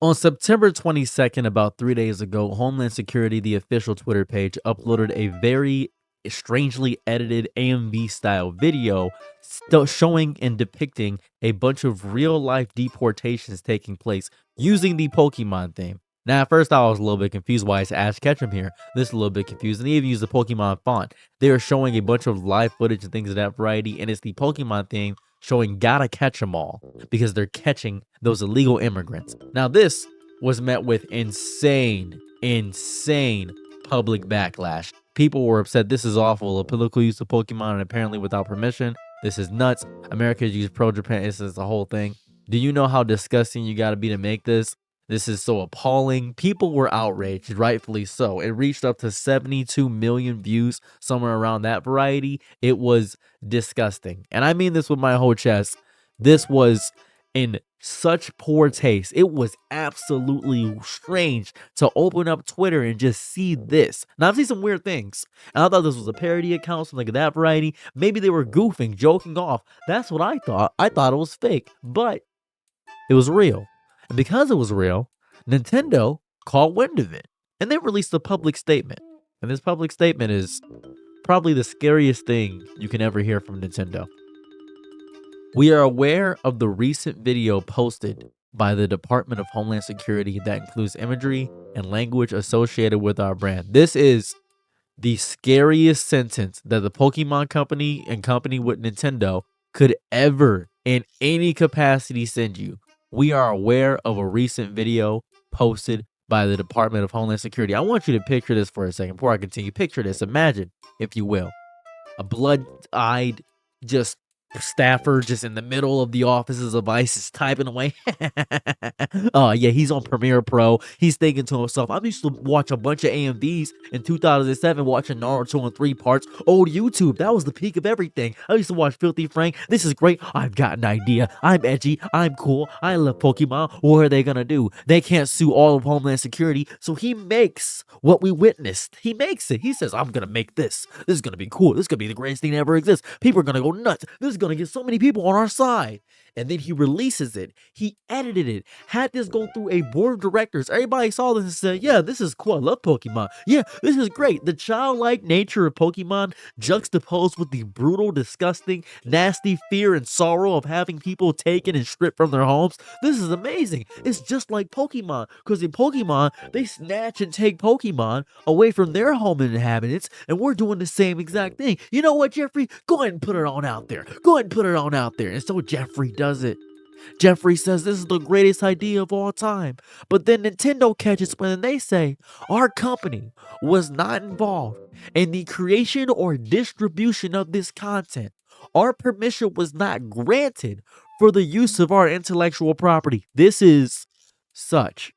On September 22nd, about 3 days ago, Homeland Security, the official Twitter page, uploaded a very strangely edited AMV style video showing and depicting a bunch of real life deportations taking place using the Pokemon theme. Now, at first, I was a little bit confused why it's Ash Ketchum here. This is a little bit confused. And they even use the Pokemon font. They are showing a bunch of live footage and things of that variety, and it's the Pokemon theme showing gotta catch them all because they're catching those illegal immigrants. Now, this was met with insane public backlash. People were upset. This is awful. A political use of Pokemon and apparently without permission. This is nuts. America's used pro-Japan. This is the whole thing. Do you know how disgusting you gotta be to make this? This is so appalling. People were outraged, rightfully so. It reached up to 72 million views, somewhere around that variety. It was disgusting. And I mean this with my whole chest. This was in such poor taste. It was absolutely strange to open up Twitter and just see this. Now, I've seen some weird things. And I thought this was a parody account, something of that variety. Maybe they were goofing, joking off. That's what I thought. I thought it was fake. But it was real. And because it was real, Nintendo caught wind of it. And they released a public statement. And this public statement is probably the scariest thing you can ever hear from Nintendo. We are aware of the recent video posted by the Department of Homeland Security that includes imagery and language associated with our brand. This is the scariest sentence that the Pokemon company and company with Nintendo could ever in any capacity send you. We are aware of a recent video posted by the Department of Homeland Security. I want you to picture this for a second before I continue. Picture this. Imagine, if you will, a blood-eyed, just staffer just in the middle of the offices of ISIS typing away. Oh yeah, he's on Premiere Pro. He's thinking to himself, I used to watch a bunch of AMVs in 2007, watching Naruto in 3 parts. Old YouTube, that was the peak of everything. I used to watch Filthy Frank. This is great. I've got an idea. I'm edgy. I'm cool. I love Pokemon. What are they gonna do? They can't sue all of Homeland Security. So he makes what we witnessed. He makes it. He says, I'm gonna make this. This is gonna be cool. This is gonna be the greatest thing that ever exists. People are gonna go nuts. This is gonna get so many people on our side. And then he releases it. He edited it, had this go through a board of directors. Everybody saw this and said, yeah, this is cool. I love Pokemon. Yeah, this is great. The childlike nature of Pokemon juxtaposed with the brutal, disgusting, nasty fear and sorrow of having people taken and stripped from their homes. This is amazing. It's just like Pokemon, because in Pokemon, they snatch and take Pokemon away from their home inhabitants, and we're doing the same exact thing. You know what, Jeffrey? Go ahead and put it on out there. Go ahead and put it on out there. And so Jeffrey does it. Jeffrey says this is the greatest idea of all time. But then Nintendo catches when they say our company was not involved in the creation or distribution of this content. Our permission was not granted for the use of our intellectual property. This is such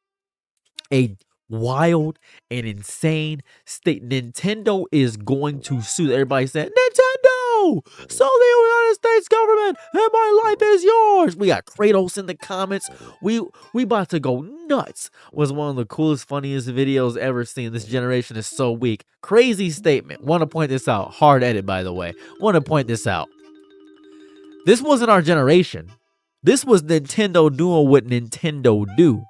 a wild and insane state. Nintendo is going to sue. Everybody said, Nintendo, sue the United States government, and my life is yours. We got Kratos in the comments. We about to go nuts. Was one of the coolest, funniest videos ever seen. This generation is so weak. Crazy statement. Want to point this out. Hard edit, by the way. Want to point this out. This wasn't our generation. This was Nintendo doing what Nintendo do.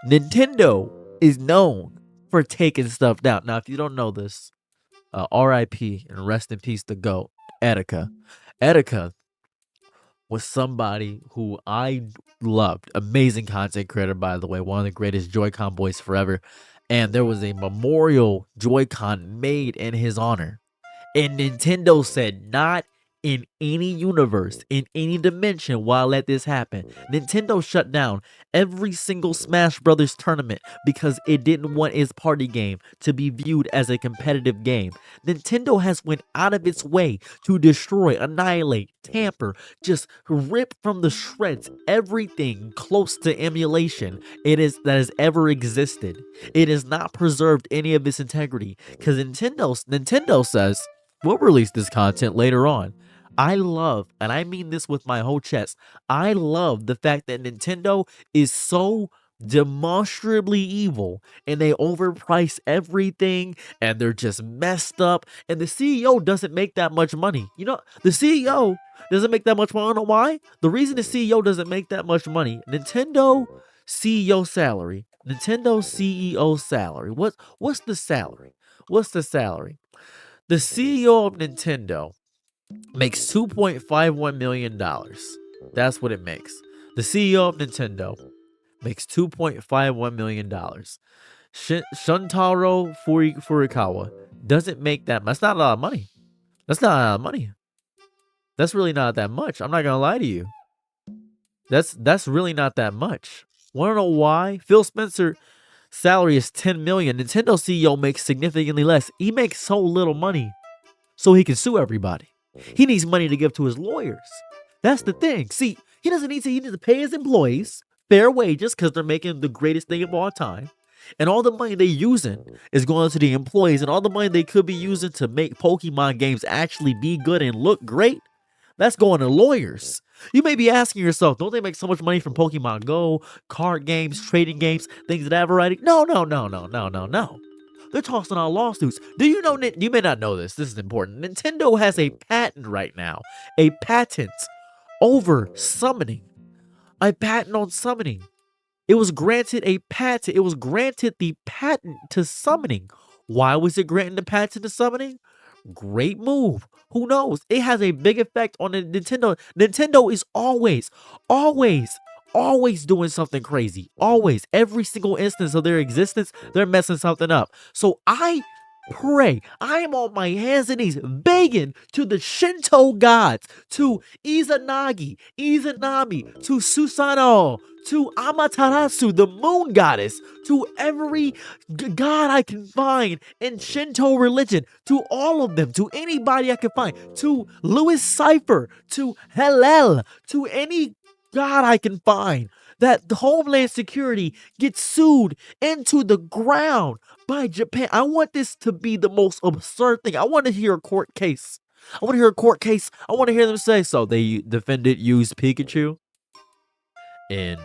Nintendo is known for taking stuff down. Now, if you don't know this, R.I.P. and rest in peace to GOAT, Etika. Etika was somebody who I loved. Amazing content creator, by the way. One of the greatest Joy-Con boys forever. And there was a memorial Joy-Con made in his honor. And Nintendo said, not in any universe, in any dimension, will I let this happen. Nintendo shut down every single Smash Brothers tournament because it didn't want its party game to be viewed as a competitive game. Nintendo has went out of its way to destroy, annihilate, tamper, just rip from the shreds everything close to emulation that has ever existed. It has not preserved any of its integrity because Nintendo says, we'll release this content later on. I love, and I mean this with my whole chest, I love the fact that Nintendo is so demonstrably evil and they overprice everything and they're just messed up, and the CEO doesn't make that much money. You know, the CEO doesn't make that much money. I don't know why. The reason the CEO doesn't make that much money, Nintendo CEO salary. Nintendo CEO salary. What's the salary? What's the salary? The CEO of Nintendo makes $2.51 million. That's what it makes. The CEO of Nintendo makes $2.51 million. Shuntaro Furukawa doesn't make that much. That's not a lot of money. That's not a lot of money. That's really not that much. I'm not gonna lie to you. That's really not that much. Wanna know why? Phil Spencer salary is $10 million. Nintendo CEO makes significantly less. He makes so little money so he can sue everybody. He needs money to give to his lawyers. That's the thing. See, he needs to pay his employees fair wages because they're making the greatest thing of all time. And all the money they're using is going to the employees, and all the money they could be using to make Pokemon games actually be good and look great, that's going to lawyers. You may be asking yourself, don't they make so much money from Pokemon Go, card games, trading games, things of that variety? No. They're tossing out lawsuits. Do you know, you may not know this, this is important. Nintendo has a patent right now. A patent over summoning. A patent on summoning. It was granted a patent. It was granted the patent to summoning. Why was it granted the patent to summoning? Great move. Who knows? It has a big effect on the Nintendo. Nintendo is always doing something crazy. Always. Every single instance of their existence, they're messing something up. So I pray. I am on my hands and knees begging to the Shinto gods, to Izanagi, Izanami, to Susanoo, to Amaterasu, the moon goddess, to every god I can find in Shinto religion, to all of them, to anybody I can find, to Louis Cypher, to Hillel, to any god I can find, that the Homeland Security gets sued into the ground by Japan. I want this to be the most absurd thing. I want to hear a court case. I want to hear them say, so they defendant used Pikachu in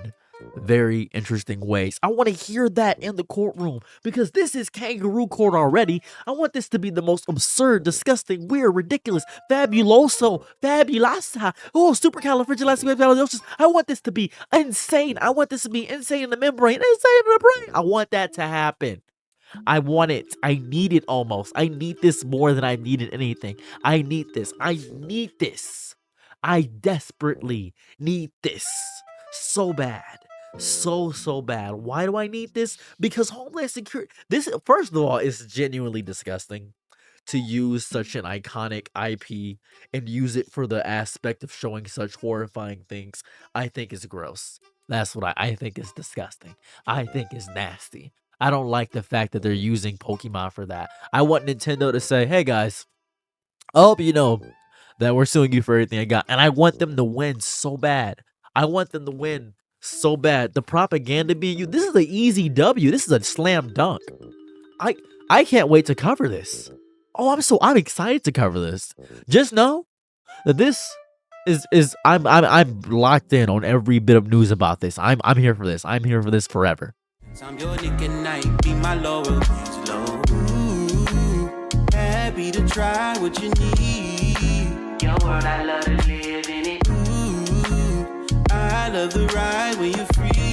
very interesting ways. I want to hear that in the courtroom because this is kangaroo court already. I want this to be the most absurd, disgusting, weird, ridiculous, fabulasa, supercalifragilisticexpialidocious. I want this to be insane. I want this to be insane in the membrane, insane in the brain. I want that to happen. I want it. I need it almost. I need this more than I needed anything. I need this. I need this. I desperately need this. So bad. So bad. Why do I need this? Because Homeland Security, this, first of all, is genuinely disgusting to use such an iconic IP and use it for the aspect of showing such horrifying things. I think is gross. That's what I think is disgusting. I think is nasty. I don't like the fact that they're using Pokemon for that. I want Nintendo to say, hey guys, I hope you know that we're suing you for everything I got. And I want them to win so bad. I want them to win so bad. The propaganda being used, this is an easy W. This is a slam dunk. I can't wait to cover this. Oh, I'm excited to cover this. Just know that this is I'm locked in on every bit of news about this. I'm here for this. I'm here for this forever. I'm your nigga night, be my loyalties low. Ooh, happy to try what you need. Your world, I love to live in it. Ooh, I love the ride when you're free.